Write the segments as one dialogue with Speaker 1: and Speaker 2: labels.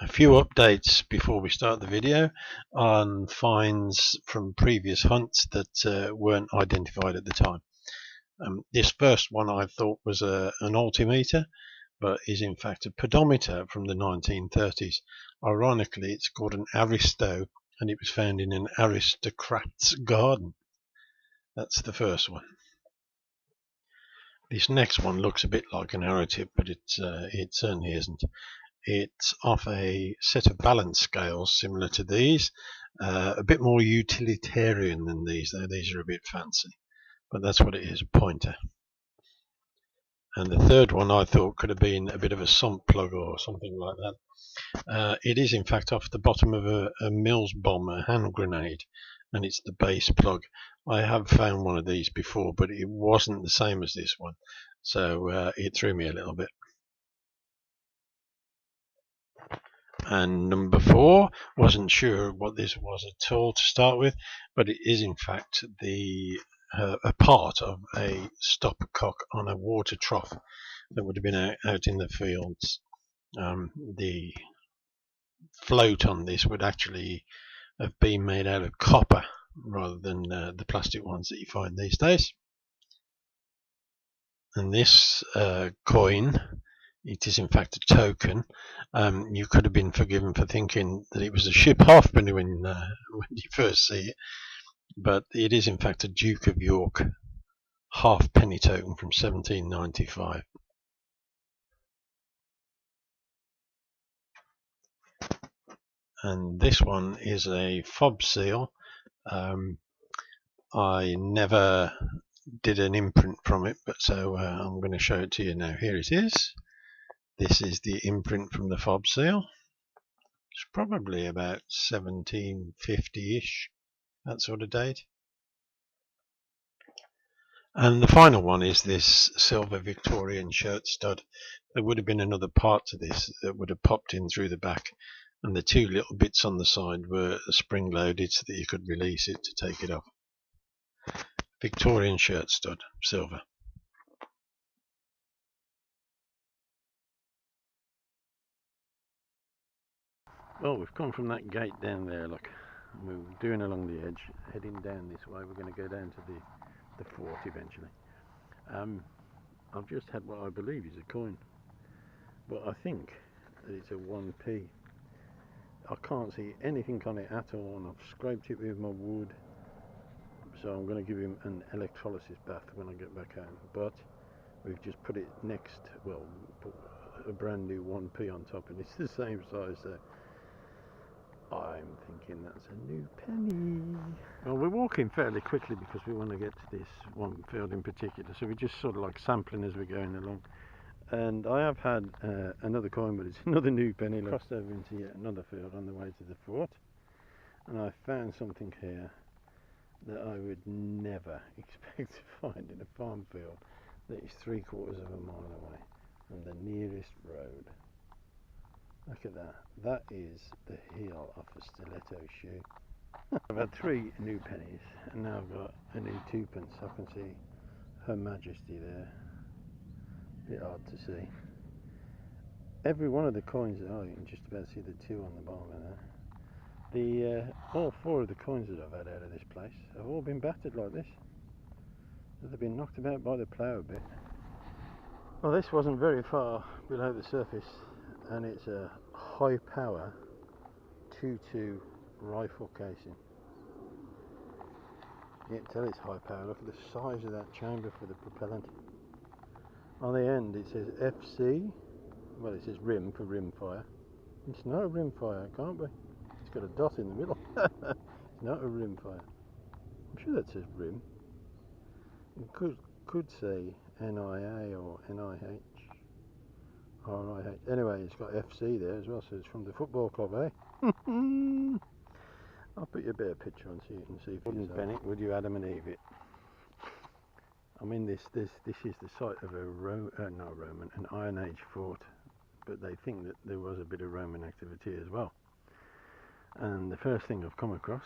Speaker 1: A few updates before we start the video on finds from previous hunts that weren't identified at the time. This first one I thought was an altimeter, but is in fact a pedometer from the 1930s. Ironically, it's called an aristo, and it was found in an aristocrat's garden. That's the first one. This next one looks a bit like an arrow tip, but it certainly isn't. It's off a set of balance scales similar to these, a bit more utilitarian than these, though these are a bit fancy. But that's what it is, a pointer. And the third one I thought could have been a bit of a sump plug or something like that. It is in fact off the bottom of a Mills bomb, a hand grenade, and it's the base plug. I have found one of these before, but it wasn't the same as this one, so it threw me a little bit. And number 4, wasn't sure what this was at all to start with, but it is in fact a part of a stopcock on a water trough that would have been out in the fields. The float on this would actually have been made out of copper rather than the plastic ones that you find these days. And this coin, it is in fact a token. You could have been forgiven for thinking that it was a ship halfpenny when you first see it, but it is in fact a Duke of York halfpenny token from 1795. And this one is a fob seal. I never did an imprint from it, but so I'm going to show it to you now. Here it is. This is the imprint from the fob seal. It's probably about 1750-ish, that sort of date. And the final one is this silver Victorian shirt stud. There would have been another part to this that would have popped in through the back, and the 2 little bits on the side were spring loaded so that you could release it to take it off. Victorian shirt stud, silver. Well, we've come from that gate down there, look. We're doing along the edge, heading down this way. We're going to go down to the fort eventually. I've just had what I believe is a coin, but I think that it's a 1p. I can't see anything on it at all, and I've scraped it with my wood, so I'm going to give him an electrolysis bath when I get back home. But we've just put it next, well, put a brand new 1p on top, and it's the same size there. I'm thinking that's a new penny. Well, we're walking fairly quickly because we want to get to this one field in particular, so we're just sort of like sampling as we're going along. And I have had another coin, but it's another new penny. Crossed over into yet another field on the way to the fort, and I found something here that I would never expect to find in a farm field that is 3/4 of a mile away from the nearest road. Look at that. That is the heel of a stiletto shoe. I've had 3 new pennies, and now I've got a new 2p. I can see Her Majesty there. A bit hard to see. Every one of the coins, oh, you can just about see the 2 on the bottom of there. All 4 of the coins that I've had out of this place have all been battered like this. They've been knocked about by the plough a bit. Well, this wasn't very far below the surface, and it's a high power 2.2 rifle casing. You can tell it's high power. Look at the size of that chamber for the propellant. On the end it says FC, well, it says rim for rim fire. It's not a rim fire, it can't be. It's got a dot in the middle. It's not a rim fire. I'm sure that says rim. It could say NIA or NIH. RIH. Anyway, it's got FC there as well, so it's from the football club, eh? I'll put you a better picture on so you can see. Wouldn't Bennett, would you Adam and Eve it? I mean, this is the site of an Iron Age fort, but they think that there was a bit of Roman activity as well. And the first thing I've come across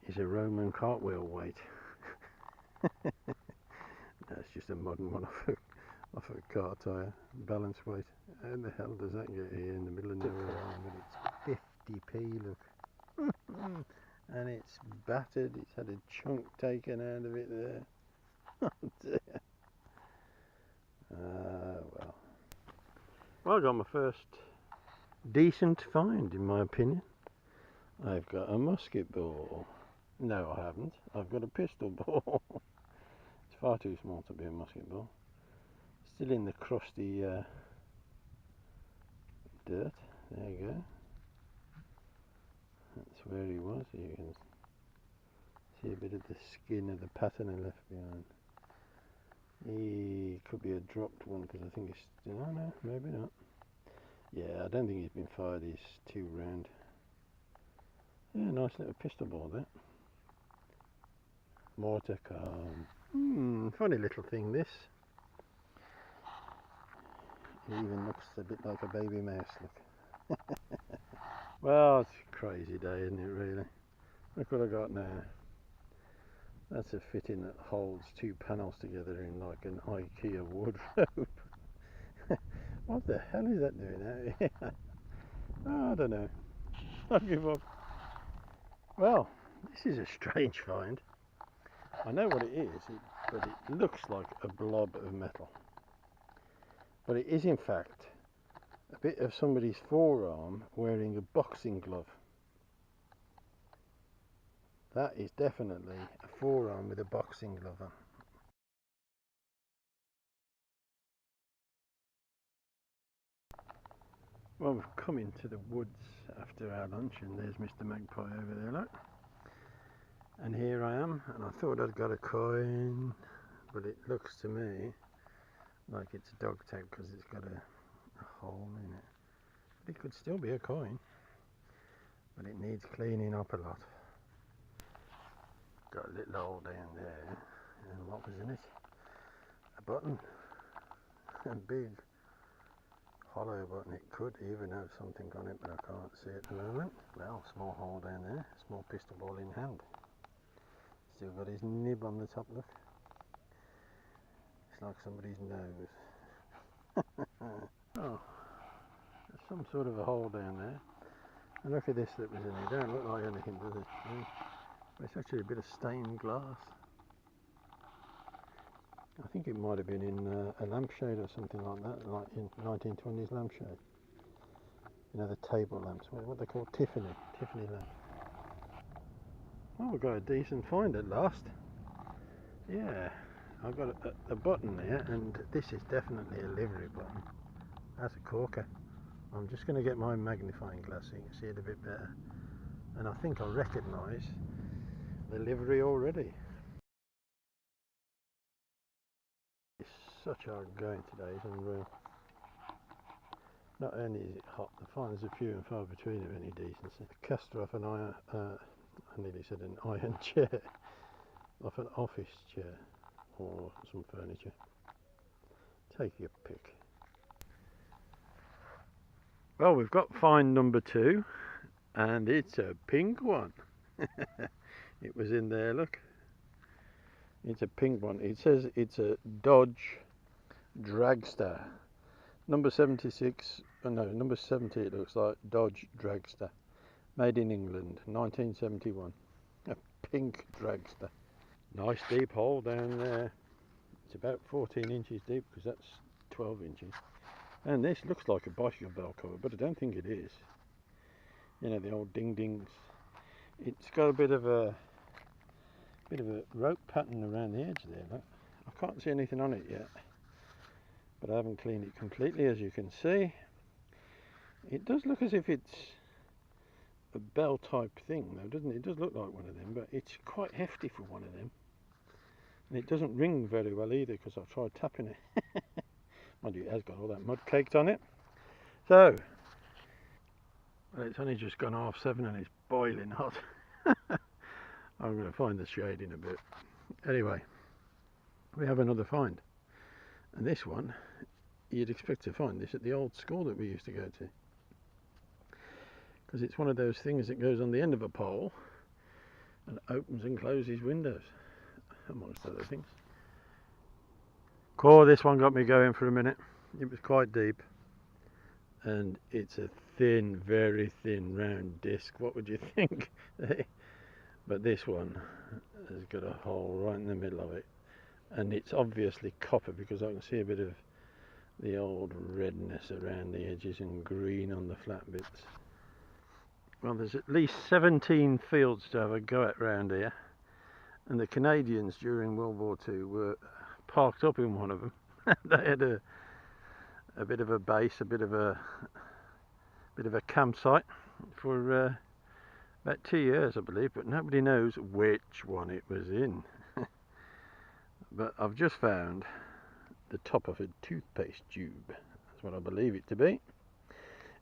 Speaker 1: is a Roman cartwheel weight. That's just a modern one off a car tyre, balance weight. How the hell does that get here in the middle of nowhere? But it's 50p, look. And it's battered, it's had a chunk taken out of it there. Oh dear. Well. Well, I got my first decent find, in my opinion. I've got a musket ball. No, I haven't. I've got a pistol ball. It's far too small to be a musket ball. Still in the crusty dirt. There you go. That's where he was. You can see a bit of the skin of the pattern I left behind. He could be a dropped one because I think he's still. Oh no, maybe not. Yeah, I don't think he's been fired. He's too round. Yeah, nice little pistol ball there. More to come. Funny little thing this. It even looks a bit like a baby mouse, look. Well, it's a crazy day, isn't it, really? Look what I got now. That's a fitting that holds two panels together in like an IKEA wardrobe. What the hell is that doing now? Oh, I don't know. I give up. Well, this is a strange find. I know what it is, but it looks like a blob of metal. But it is in fact a bit of somebody's forearm wearing a boxing glove. That is definitely a forearm with a boxing glove on. Well, we've come into the woods after our lunch and there's Mr. Magpie over there, look. And here I am, and I thought I'd got a coin, but it looks to me like it's dog tag because it's got a hole in it. But it could still be a coin, but it needs cleaning up a lot. Got a little hole down there, and what was in it? A button, a big hollow button. It could even have something on it, but I can't see it at the moment. Well, small hole down there, small pistol ball in hand. Still got his nib on the top, look. It's like somebody's nose. Oh, there's some sort of a hole down there. And look at this that was in there. Don't look like anything, does it? It's actually a bit of stained glass. I think it might have been in a lampshade or something like that, like in 1920s lampshade. You know, the table lamps, what they call Tiffany lamp. Well, we've got a decent find at last. Yeah, I've got a button there, and this is definitely a livery button. That's a corker. I'm just going to get my magnifying glass so you can see it a bit better. And I think I recognise the livery already. It's such hard going today, it's unreal. Not only is it hot, the finds are few and far between of any decency. Cast her off an iron, I nearly said an iron chair, off an office chair or some furniture. Take your pick. Well, we've got find number 2, and it's a pink one. It was in there, look. It's a pink one. It says it's a Dodge Dragster. Number 76, no, number 70 it looks like, Dodge Dragster. Made in England, 1971. A pink Dragster. Nice deep hole down there. It's about 14 inches deep because that's 12 inches. And this looks like a bicycle bell cover, but I don't think it is. You know, the old ding-dings. It's got a bit of a rope pattern around the edge there. Look. I can't see anything on it yet, but I haven't cleaned it completely, as you can see. It does look as if it's a bell type thing though, doesn't it? It does look like one of them, but it's quite hefty for one of them. And it doesn't ring very well either because I've tried tapping it. Mind you, it has got all that mud caked on it. So, well, it's only just gone 7:30 and it's boiling hot. I'm going to find the shade in a bit. Anyway, we have another find. And this one, you'd expect to find this at the old school that we used to go to. Because it's one of those things that goes on the end of a pole and opens and closes windows, amongst other things. Core, this one got me going for a minute. It was quite deep, and it's a thin, very thin round disc. What would you think? But this one has got a hole right in the middle of it, and it's obviously copper because I can see a bit of the old redness around the edges and green on the flat bits. Well, there's at least 17 fields to have a go at round here, and the Canadians during World War II were parked up in one of them. They had a bit of a base, a bit of a campsite for about 2 years, I believe, but nobody knows which one it was in. But I've just found the top of a toothpaste tube. That's what I believe it to be.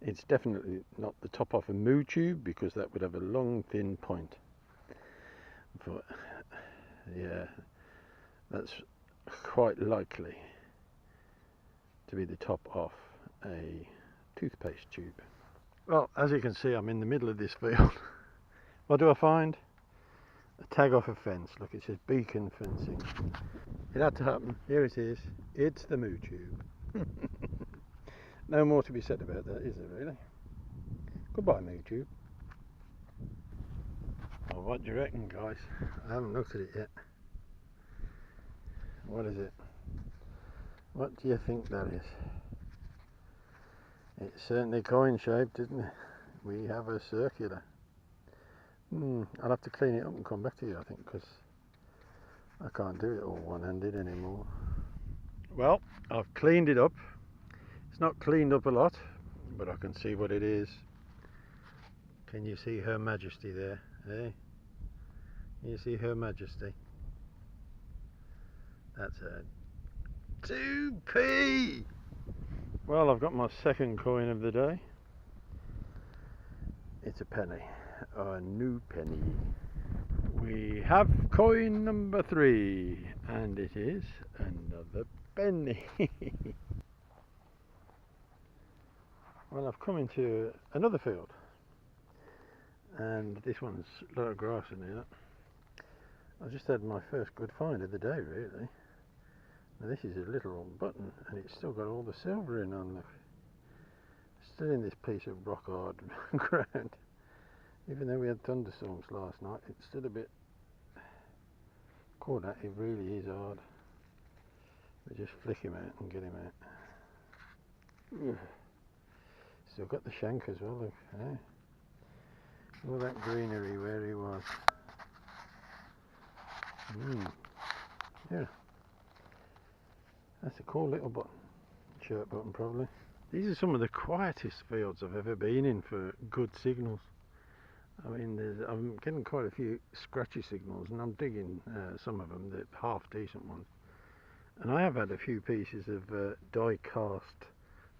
Speaker 1: It's definitely not the top of a moo tube because that would have a long thin point. But yeah, that's quite likely to be the top of a toothpaste tube. Well, as you can see, I'm in the middle of this field. What do I find? A tag off a fence. Look, it says beacon fencing. It had to happen. Here it is. It's the moo tube. No more to be said about that, is there really? Goodbye, moo tube. Well, what do you reckon, guys? I haven't looked at it yet. What is it? What do you think that is? It's certainly coin shaped, isn't it? We have a circular. I'll have to clean it up and come back to you, I think, because I can't do it all one-handed anymore. Well, I've cleaned it up. It's not cleaned up a lot, but I can see what it is. Can you see Her Majesty there? Eh? Can you see Her Majesty? That's a 2p! Well, I've got my second coin of the day. It's a penny. A new penny. We have coin number 3, and it is another penny. Well, I've come into another field, and this one's a lot of grass in here. I just had my first good find of the day, really. Now, this is a little old button, and it's still got all the silver in on. Look, still in this piece of rock hard ground. Even though we had thunderstorms last night, it's still a bit caught at. It really is hard. We just flick him out and get him out. Ugh. Still got the shank as well, look. Eh? All that greenery where he was. Yeah. That's a cool little button. Shirt button, probably. These are some of the quietest fields I've ever been in for good signals. I mean, I'm getting quite a few scratchy signals, and I'm digging some of them, the half decent ones. And I have had a few pieces of die cast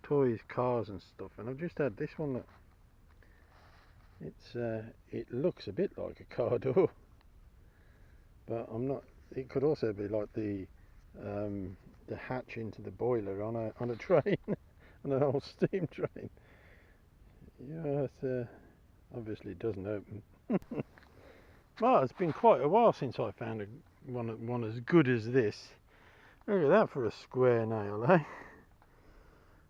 Speaker 1: toys, cars and stuff, and I've just had this one that it looks a bit like a car door, but I'm not. It could also be like the hatch into the boiler on a train, on an old steam train. Yeah, it obviously doesn't open. Well, it's been quite a while since I found one as good as this. Look at that for a square nail, eh?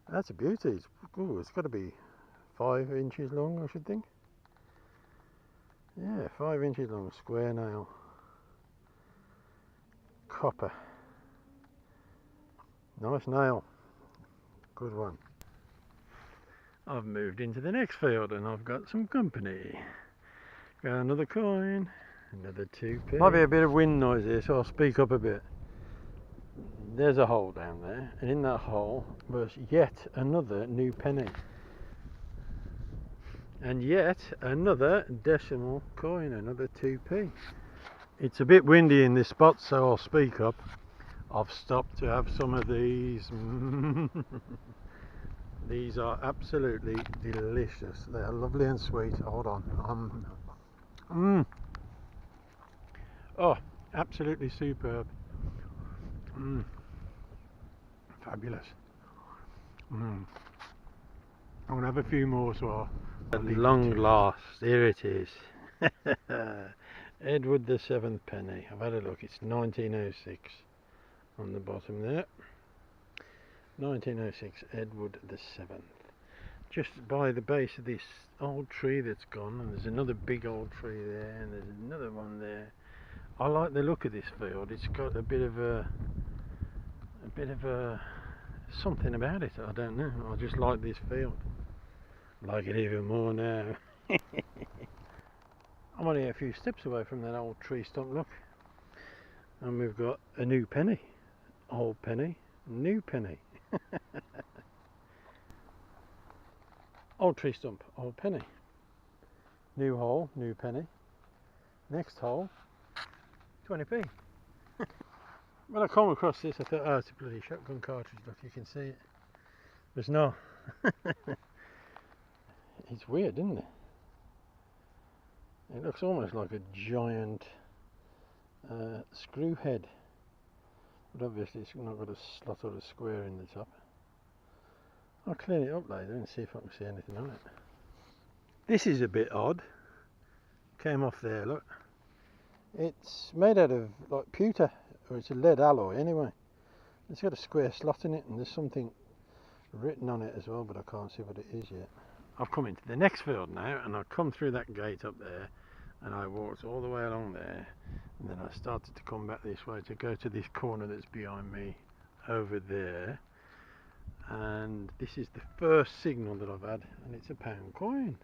Speaker 1: That's a beauty. It's got to be 5 inches long, I should think. Yeah, 5 inches long, square nail. Copper. Nice nail. Good one. I've moved into the next field and I've got some company. Got another coin, another 2p. Might be a bit of wind noise here, so I'll speak up a bit. There's a hole down there, and in that hole was yet another new penny. And yet another decimal coin, another 2p. It's a bit windy in this spot, so I'll speak up. I've stopped to have some of these. These are absolutely delicious. They are lovely and sweet. Hold on. Oh, absolutely superb. Fabulous. I'm gonna have a few more, so at long last, here it is. Edward the 7th penny. I've had a look. It's 1906 on the bottom there. 1906, Edward the 7th. Just by the base of this old tree that's gone, and there's another big old tree there, and there's another one there. I like the look of this field. It's got a bit of a something about it. I don't know. I just like this field. I like it even more now. I'm only a few steps away from that old tree stump, look. And we've got a new penny. Old penny, new penny. Old tree stump, old penny. New hole, new penny. Next hole, 20p. When I come across this, I thought, oh, it's a bloody shotgun cartridge. Look, you can see it. There's no. It's weird, isn't it? It looks almost like a giant screw head, but obviously it's not got a slot or a square in the top. I'll clean it up later and see if I can see anything on it. This is a bit odd. Came off there, look. It's made out of like pewter, or it's a lead alloy anyway. It's got a square slot in it, and there's something written on it as well, but I can't see what it is yet. I've come into the next field now, and I've come through that gate up there, and I walked all the way along there, and then I started to come back this way to go to this corner that's behind me over there. And this is the first signal that I've had, and it's a £1 coin.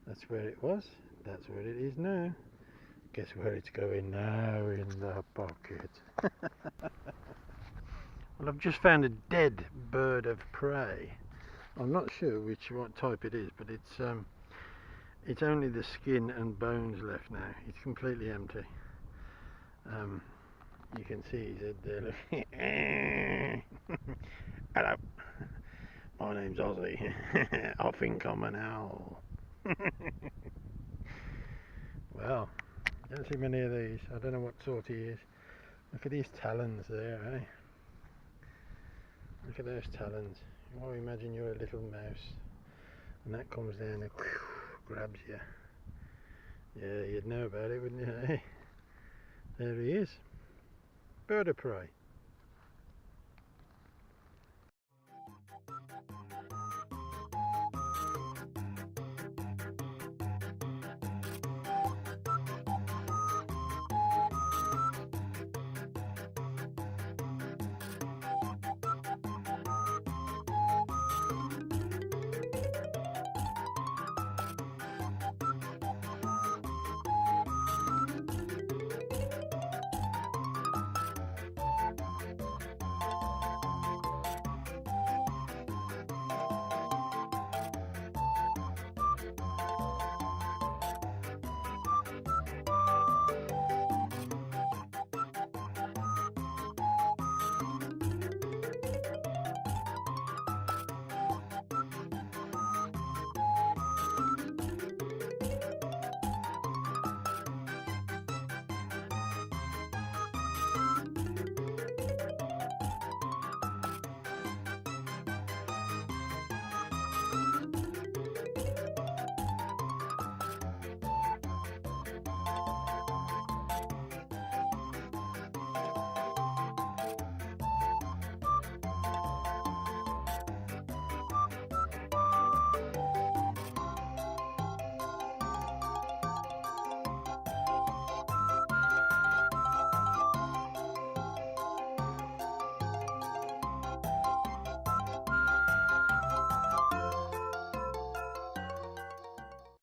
Speaker 1: That's where it was, that's where it is now. Guess where it's going now? In the pocket. Well, I've just found a dead bird of prey. I'm not sure what type it is, but it's only the skin and bones left now. It's completely empty. You can see his head there. Hello, my name's Ozzy. I think I'm an owl. Well, don't see many of these. I don't know what sort he is. Look at these talons there, eh? Look at those talons. Well, imagine you're a little mouse and that comes down and grabs you. Yeah, you'd know about it, wouldn't you? Eh? There he is. Bird of prey.